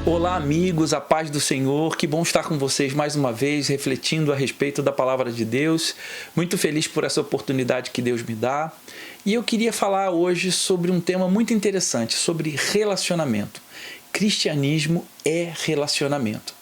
Olá, amigos, a paz do Senhor, que bom estar com vocês mais uma vez, refletindo a respeito da Palavra de Deus. Muito feliz por essa oportunidade que Deus me dá. E eu queria falar hoje sobre um tema muito interessante, sobre relacionamento. Cristianismo é relacionamento.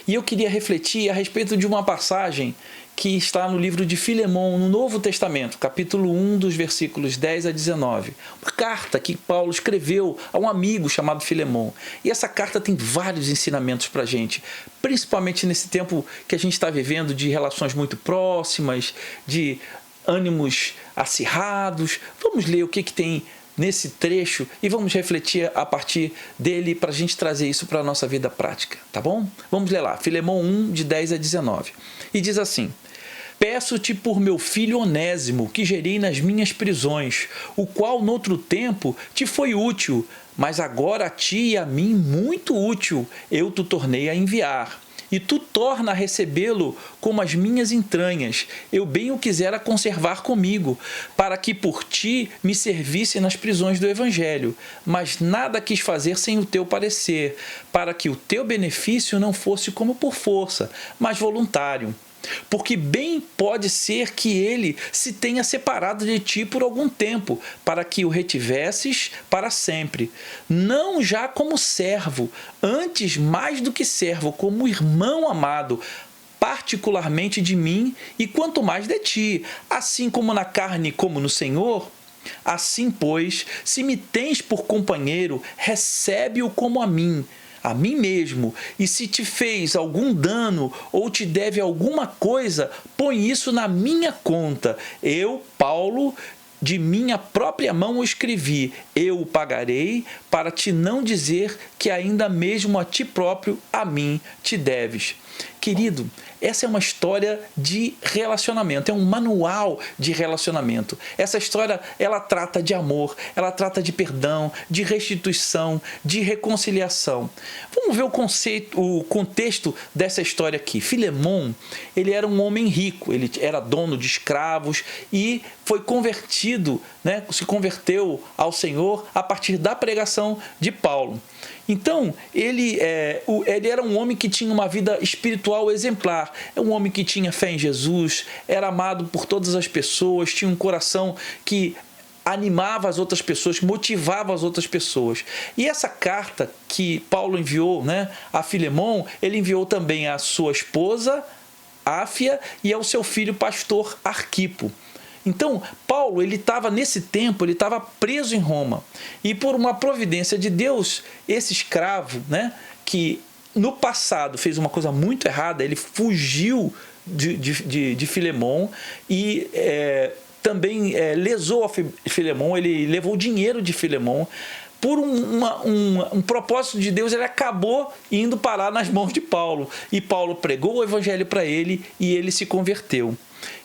E eu queria refletir a respeito de uma passagem que está no livro de Filemão, no Novo Testamento, capítulo 1, dos versículos 10 a 19. Uma carta que Paulo escreveu a um amigo chamado Filemão. E essa carta tem vários ensinamentos para a gente, principalmente nesse tempo que a gente está vivendo de relações muito próximas, de ânimos acirrados. Vamos ler o que tem nesse trecho e vamos refletir a partir dele para a gente trazer isso para a nossa vida prática, tá bom? Vamos ler lá, Filemão 1, de 10 a 19. E diz assim: Peço-te por meu filho Onésimo, que gerei nas minhas prisões, o qual noutro tempo te foi útil, mas agora a ti e a mim muito útil, eu te tornei a enviar. E tu torna a recebê-lo como as minhas entranhas, eu bem o quisera conservar comigo, para que por ti me servisse nas prisões do Evangelho. Mas nada quis fazer sem o teu parecer, para que o teu benefício não fosse como por força, mas voluntário. Porque bem pode ser que ele se tenha separado de ti por algum tempo, para que o retivesses para sempre. Não já como servo, antes mais do que servo, como irmão amado, particularmente de mim e quanto mais de ti, assim como na carne como no Senhor. Assim, pois, se me tens por companheiro, recebe-o como a mim mesmo, e se te fez algum dano ou te deve alguma coisa, põe isso na minha conta. Eu, Paulo, de minha própria mão o escrevi, eu o pagarei, para te não dizer que ainda mesmo a ti próprio, a mim, te deves. Querido, essa é uma história de relacionamento, é um manual de relacionamento. Essa história, ela trata de amor, ela trata de perdão, de restituição, de reconciliação. Vamos ver o contexto dessa história aqui. Filemão, ele era um homem rico, ele era dono de escravos e foi convertido, se converteu ao Senhor a partir da pregação de Paulo. Então, ele era um homem que tinha uma vida espiritual exemplar, é um homem que tinha fé em Jesus, era amado por todas as pessoas, tinha um coração que animava as outras pessoas, motivava as outras pessoas. E essa carta que Paulo enviou, a Filemão, ele enviou também à sua esposa, Áfia, e ao seu filho pastor Arquipo. Então, Paulo, ele estava nesse tempo, ele estava preso em Roma. E por uma providência de Deus, esse escravo, que no passado fez uma coisa muito errada, ele fugiu de Filemão e também lesou a Filemão, ele levou o dinheiro de Filemão. Por um propósito de Deus, ele acabou indo parar nas mãos de Paulo. E Paulo pregou o evangelho para ele e ele se converteu.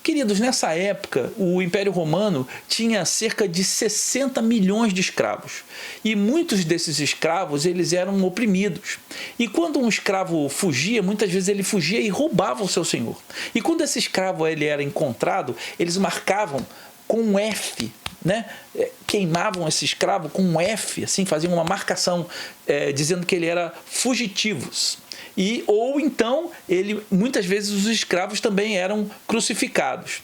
Queridos, nessa época, o Império Romano tinha cerca de 60 milhões de escravos. E muitos desses escravos, eles eram oprimidos. E quando um escravo fugia, muitas vezes ele fugia e roubava o seu senhor. E quando esse escravo ele era encontrado, eles marcavam com um F, queimavam esse escravo com um F, assim, faziam uma marcação dizendo que ele era fugitivos. Ou então, muitas vezes os escravos também eram crucificados.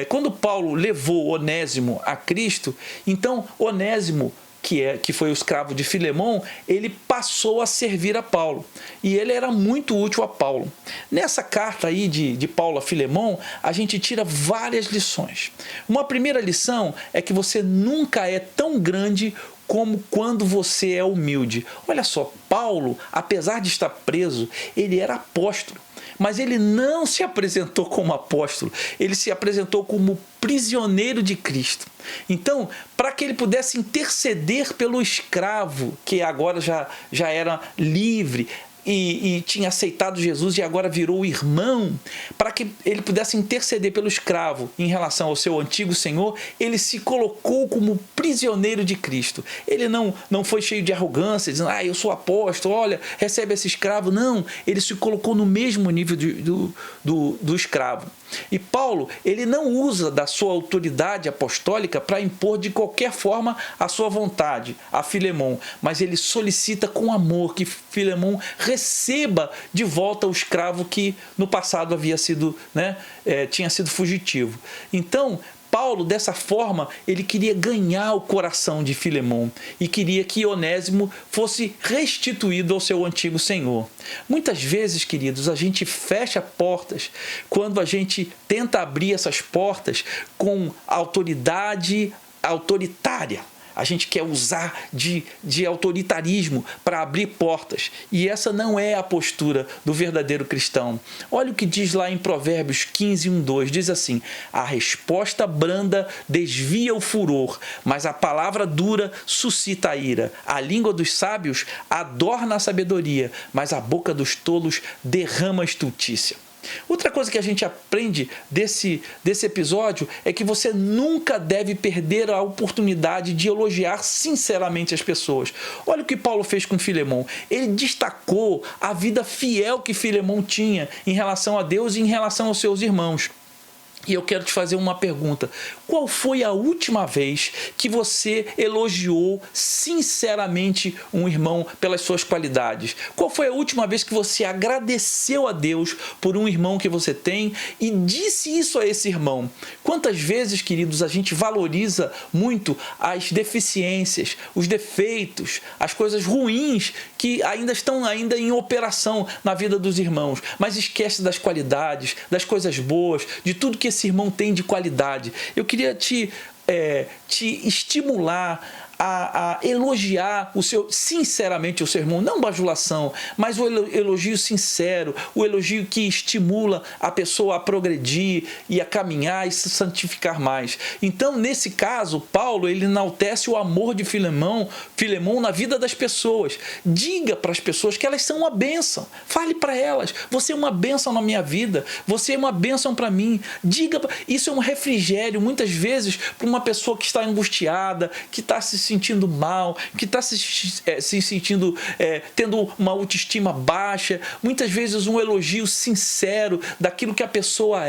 Quando Paulo levou Onésimo a Cristo, então Onésimo, que foi o escravo de Filemão, ele passou a servir a Paulo. E ele era muito útil a Paulo. Nessa carta aí de Paulo a Filemão, a gente tira várias lições. Uma primeira lição é que você nunca é tão grande como quando você é humilde. Olha só, Paulo, apesar de estar preso, ele era apóstolo. Mas ele não se apresentou como apóstolo, ele se apresentou como prisioneiro de Cristo. Então, para que ele pudesse interceder pelo escravo, que agora já era livre, e tinha aceitado Jesus e agora virou irmão, para que ele pudesse interceder pelo escravo em relação ao seu antigo senhor, ele se colocou como prisioneiro de Cristo. Ele não foi cheio de arrogância, dizendo, eu sou apóstolo, olha, recebe esse escravo. Não, ele se colocou no mesmo nível do escravo. E Paulo, ele não usa da sua autoridade apostólica para impor de qualquer forma a sua vontade a Filemon, mas ele solicita com amor que Filemon receba de volta o escravo que no passado havia sido, tinha sido fugitivo. Então, Paulo, dessa forma, ele queria ganhar o coração de Filemon e queria que Onésimo fosse restituído ao seu antigo senhor. Muitas vezes, queridos, a gente fecha portas quando a gente tenta abrir essas portas com autoridade autoritária. A gente quer usar de autoritarismo para abrir portas. E essa não é a postura do verdadeiro cristão. Olha o que diz lá em Provérbios 15, 1-2. Diz assim: a resposta branda desvia o furor, mas a palavra dura suscita a ira. A língua dos sábios adorna a sabedoria, mas a boca dos tolos derrama a estultícia. Outra coisa que a gente aprende desse episódio é que você nunca deve perder a oportunidade de elogiar sinceramente as pessoas. Olha o que Paulo fez com Filemon. Ele destacou a vida fiel que Filemon tinha em relação a Deus e em relação aos seus irmãos. E eu quero te fazer uma pergunta. Qual foi a última vez que você elogiou sinceramente um irmão pelas suas qualidades? Qual foi a última vez que você agradeceu a Deus por um irmão que você tem e disse isso a esse irmão? Quantas vezes, queridos, a gente valoriza muito as deficiências, os defeitos, as coisas ruins que ainda estão em operação na vida dos irmãos, mas esquece das qualidades, das coisas boas, de tudo que esse irmão tem de qualidade. Eu queria te estimular a elogiar sinceramente o seu irmão, não bajulação, mas o elogio sincero, o elogio que estimula a pessoa a progredir e a caminhar e se santificar mais. Então, nesse caso, Paulo, ele enaltece o amor de Filemon na vida das pessoas. Diga para as pessoas que elas são uma bênção. Fale para elas: você é uma bênção na minha vida, você é uma bênção para mim. Isso é um refrigério, muitas vezes, para uma pessoa que está angustiada, que está se sentindo mal, que está se sentindo, tendo uma autoestima baixa. Muitas vezes um elogio sincero daquilo que a pessoa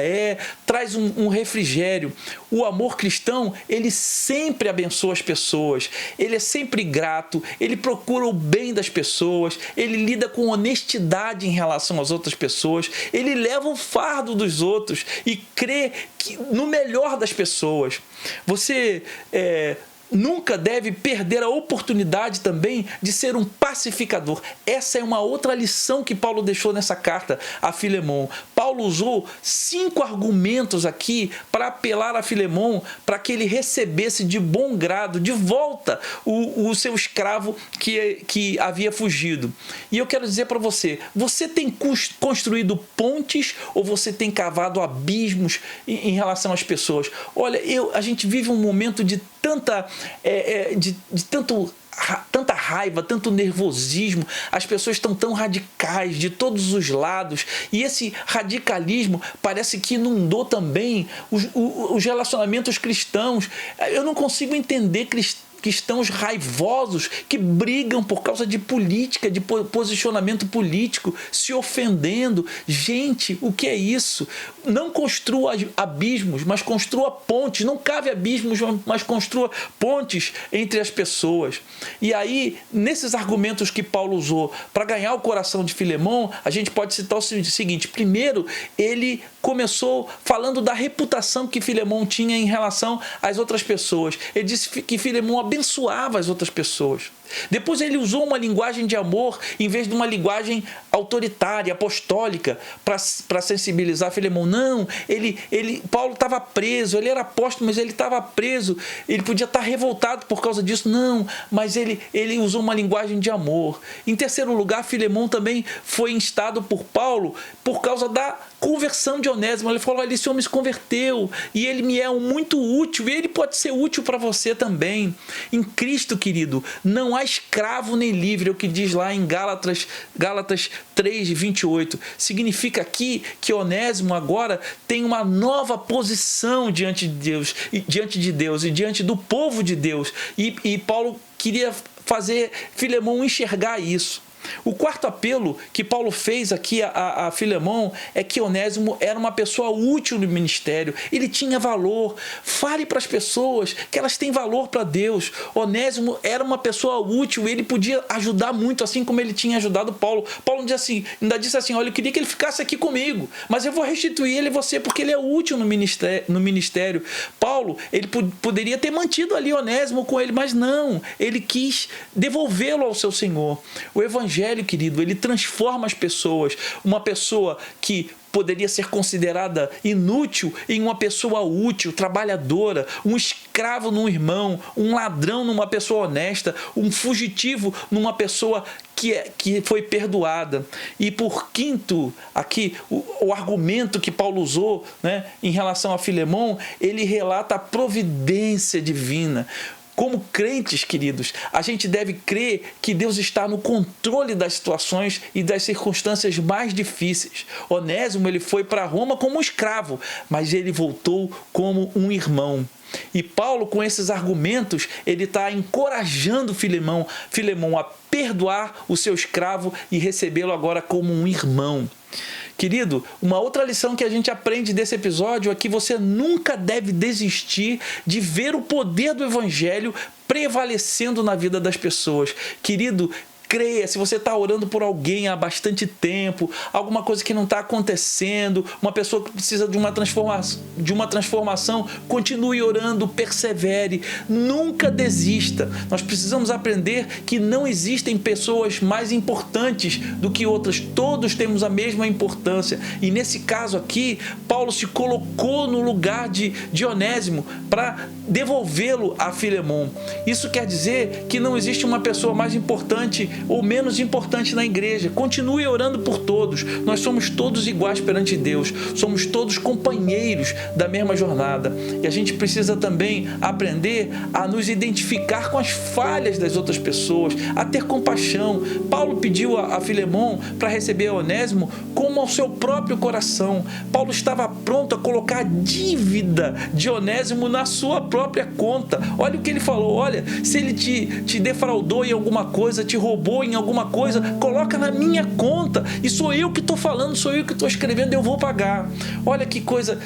traz um refrigério. O amor cristão, ele sempre abençoa as pessoas, ele é sempre grato, ele procura o bem das pessoas, ele lida com honestidade em relação às outras pessoas, ele leva o fardo dos outros e crê no melhor das pessoas. Você nunca deve perder a oportunidade também de ser um pacificador. Essa é uma outra lição que Paulo deixou nessa carta a Filemon. Paulo usou 5 argumentos aqui para apelar a Filemon para que ele recebesse de bom grado de volta o seu escravo que havia fugido. E eu quero dizer para você: você tem construído pontes ou você tem cavado abismos em relação às pessoas? Olha, a gente vive um momento de tanta raiva, tanto nervosismo, as pessoas estão tão radicais de todos os lados, e esse radicalismo parece que inundou também os relacionamentos cristãos. Eu não consigo entender cristãos raivosos que brigam por causa de política, de posicionamento político, se ofendendo. Gente, o que é isso? Não construa abismos, mas construa pontes. Não cave abismos, mas construa pontes entre as pessoas. E aí, nesses argumentos que Paulo usou para ganhar o coração de Filemon, a gente pode citar o seguinte: primeiro, ele começou falando da reputação que Filemon tinha em relação às outras pessoas. Ele disse que Filemon abençoava as outras pessoas. Depois ele usou uma linguagem de amor em vez de uma linguagem autoritária, apostólica, para sensibilizar Filemon. Não, Paulo estava preso, ele era apóstolo, mas ele estava preso, ele podia estar revoltado por causa disso. Não, mas ele usou uma linguagem de amor. Em terceiro lugar, Filemon também foi instado por Paulo por causa da conversão de Onésimo. Ele falou: esse homem se converteu e ele me é muito útil, e ele pode ser útil para você também. Em Cristo, querido, não há escravo nem livre, é o que diz lá em Gálatas 3:28. Significa aqui que Onésimo agora tem uma nova posição diante de Deus e diante do povo de Deus. E Paulo queria fazer Filemon enxergar isso. O quarto apelo que Paulo fez aqui a Filemão é que Onésimo era uma pessoa útil no ministério, ele tinha valor. Fale para as pessoas que elas têm valor para Deus. Onésimo era uma pessoa útil, ele podia ajudar muito, assim como ele tinha ajudado Paulo. Paulo ainda disse assim: olha, eu queria que ele ficasse aqui comigo, mas eu vou restituir ele a você porque ele é útil no ministério. Paulo, ele poderia ter mantido ali Onésimo com ele, mas não, ele quis devolvê-lo ao seu Senhor. O evangelho, querido, ele transforma as pessoas. Uma pessoa que poderia ser considerada inútil em uma pessoa útil, trabalhadora, um escravo num irmão, um ladrão numa pessoa honesta, um fugitivo numa pessoa que foi perdoada. E por quinto, aqui, o argumento que Paulo usou, né, em relação a Filemão, ele relata a providência divina. Como crentes, queridos, a gente deve crer que Deus está no controle das situações e das circunstâncias mais difíceis. Onésimo, ele foi para Roma como um escravo, mas ele voltou como um irmão. E Paulo, com esses argumentos, ele está encorajando Filemão a perdoar o seu escravo e recebê-lo agora como um irmão. Querido, uma outra lição que a gente aprende desse episódio é que você nunca deve desistir de ver o poder do evangelho prevalecendo na vida das pessoas. Querido, creia, se você está orando por alguém há bastante tempo, alguma coisa que não está acontecendo, uma pessoa que precisa de uma transformação, continue orando, persevere, nunca desista. Nós precisamos aprender que não existem pessoas mais importantes do que outras, todos temos a mesma importância. E nesse caso aqui, Paulo se colocou no lugar de Onésimo para devolvê-lo a Filemão. Isso quer dizer que não existe uma pessoa mais importante ou menos importante na igreja. Continue orando por todos. Nós somos todos iguais perante Deus. Somos todos companheiros da mesma jornada. E a gente precisa também aprender a nos identificar com as falhas das outras pessoas, a ter compaixão. Paulo pediu a Filemão para receber Onésimo como ao seu próprio coração. Paulo estava pronto a colocar a dívida de Onésimo na sua própria conta. Olha o que ele falou: olha, se ele te defraudou em alguma coisa, te roubou em alguma coisa, coloca na minha conta, e sou eu que estou falando, sou eu que estou escrevendo, eu vou pagar. Olha que coisa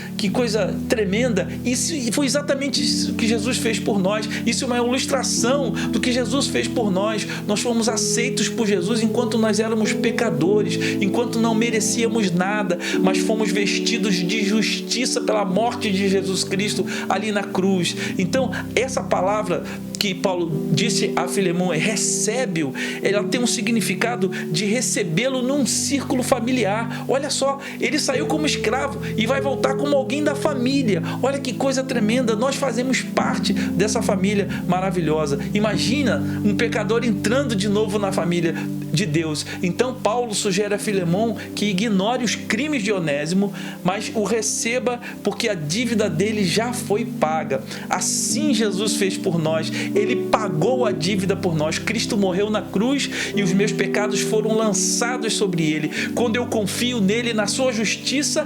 tremenda. Isso foi exatamente isso que Jesus fez por nós. Isso é uma ilustração do que Jesus fez por nós. Nós fomos aceitos por Jesus enquanto nós éramos pecadores, enquanto não merecíamos nada, mas fomos vestidos de justiça pela morte de Jesus Cristo ali na cruz. Então, essa palavra que Paulo disse a Filemão, recebe-o, ela tem um significado de recebê-lo num círculo familiar. Olha só, ele saiu como escravo e vai voltar como alguém da família. Olha que coisa tremenda, nós fazemos parte dessa família maravilhosa. Imagina um pecador entrando de novo na família de Deus. Então Paulo sugere a Filemão que ignore os crimes de Onésimo, mas o receba porque a dívida dele já foi paga. Assim Jesus fez por nós. Ele pagou a dívida por nós. Cristo morreu na cruz e os meus pecados foram lançados sobre ele. Quando eu confio nele, na sua justiça,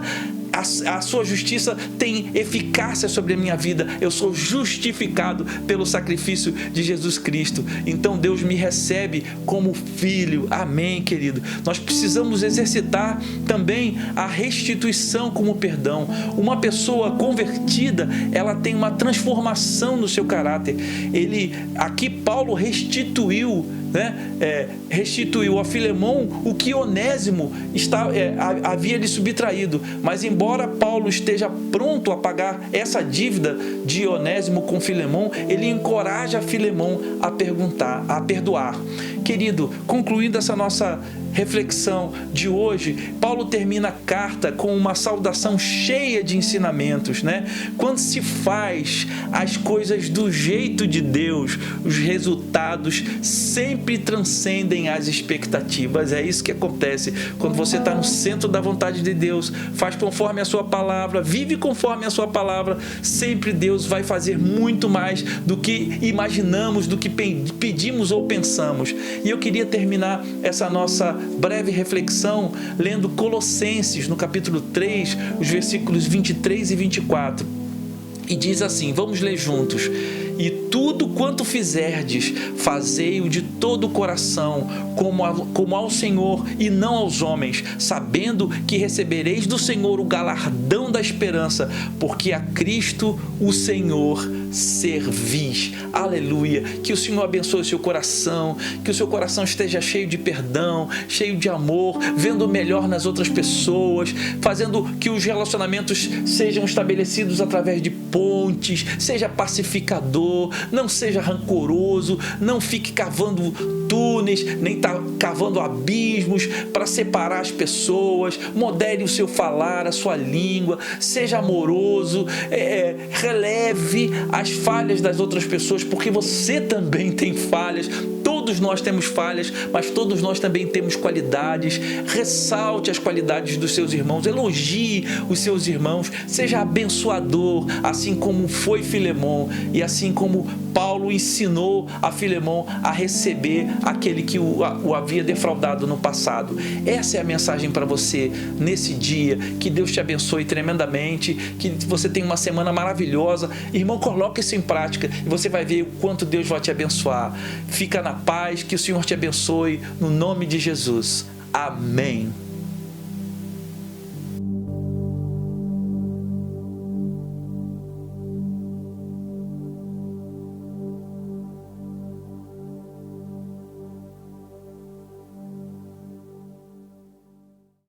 a sua justiça tem eficácia sobre a minha vida. Eu sou justificado pelo sacrifício de Jesus Cristo. Então Deus me recebe como filho. Amém, querido? Nós precisamos exercitar também a restituição como perdão. Uma pessoa convertida, ela tem uma transformação no seu caráter. Aqui Paulo restituiu a Filemão o que Onésimo havia lhe subtraído. Mas embora Paulo esteja pronto a pagar essa dívida de Onésimo com Filemão, ele encoraja Filemão a perdoar. Querido, concluindo essa nossa reflexão de hoje, Paulo termina a carta com uma saudação cheia de ensinamentos, né? Quando se faz as coisas do jeito de Deus, os resultados sempre transcendem as expectativas. É isso que acontece quando você está no centro da vontade de Deus, faz conforme a sua palavra, vive conforme a sua palavra. Sempre Deus vai fazer muito mais do que imaginamos, do que pedimos ou pensamos. E eu queria terminar essa nossa breve reflexão lendo Colossenses, no capítulo 3, os versículos 23 e 24. E diz assim, vamos ler juntos: E tudo quanto fizerdes, fazei-o de todo o coração, como ao Senhor e não aos homens, sabendo que recebereis do Senhor o galardão da esperança, porque a Cristo o Senhor servis. Aleluia! Que o Senhor abençoe o seu coração, que o seu coração esteja cheio de perdão, cheio de amor, vendo o melhor nas outras pessoas, fazendo que os relacionamentos sejam estabelecidos através de pontes. Seja pacificador, não seja rancoroso, não fique cavando túneis, nem cavando abismos para separar as pessoas. Modere o seu falar, a sua língua, seja amoroso, releve as falhas das outras pessoas, porque você também tem falhas. Todos nós temos falhas, mas todos nós também temos qualidades. Ressalte as qualidades dos seus irmãos, elogie os seus irmãos, seja abençoador, assim como foi Filemon e assim como Paulo ensinou a Filemon a receber aquele que o havia defraudado no passado. Essa é a mensagem para você nesse dia. Que Deus te abençoe tremendamente, que você tenha uma semana maravilhosa. Irmão, coloque isso em prática e você vai ver o quanto Deus vai te abençoar. Fica na paz, que o Senhor te abençoe no nome de Jesus. Amém.